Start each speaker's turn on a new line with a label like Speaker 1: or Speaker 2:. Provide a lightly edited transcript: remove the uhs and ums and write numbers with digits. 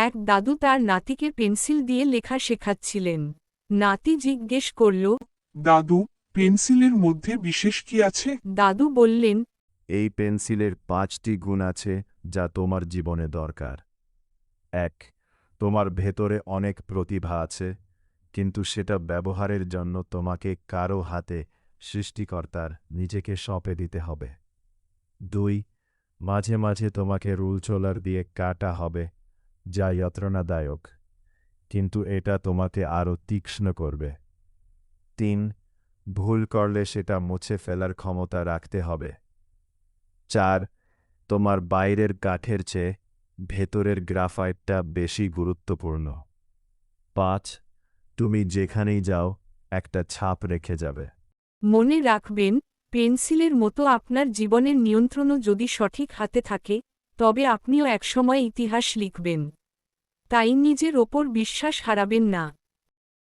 Speaker 1: এক দাদু তার নাতিকে পেন্সিল দিয়ে লেখা শেখাচ্ছিলেন। নাতি জিজ্ঞেস করল,
Speaker 2: দাদু, পেন্সিলের মধ্যে বিশেষ কি আছে?
Speaker 1: দাদু বললেন,
Speaker 3: এই পেন্সিলের 5টি গুণ আছে যা তোমার জীবনে দরকার। 1. তোমার ভেতরে অনেক প্রতিভা আছে, কিন্তু সেটা ব্যবহারের জন্য তোমাকে কারো হাতে সৃষ্টিকর্তার নিজেকে সঁপে দিতে হবে। 2. মাঝে মাঝে তোমাকে রুলচোলার দিয়ে কাটা হবে, যা যন্ত্রণাদায়ক, কিন্তু এটা তোমাকে আরও তীক্ষ্ণ করবে। 3. ভুল করলে সেটা মুছে ফেলার ক্ষমতা রাখতে হবে। 4. তোমার বাইরের কাঠের চেয়ে ভেতরের গ্রাফাইটটা বেশি গুরুত্বপূর্ণ। 5. তুমি যেখানেই যাও একটা ছাপ রেখে যাবে।
Speaker 1: মনে রাখবেন, পেন্সিলের মতো আপনার জীবনের নিয়ন্ত্রণও যদি সঠিক হাতে থাকে, তবে আপনিও একসময় ইতিহাস লিখবেন। তাই নিজের ওপর বিশ্বাস হারাবেন না।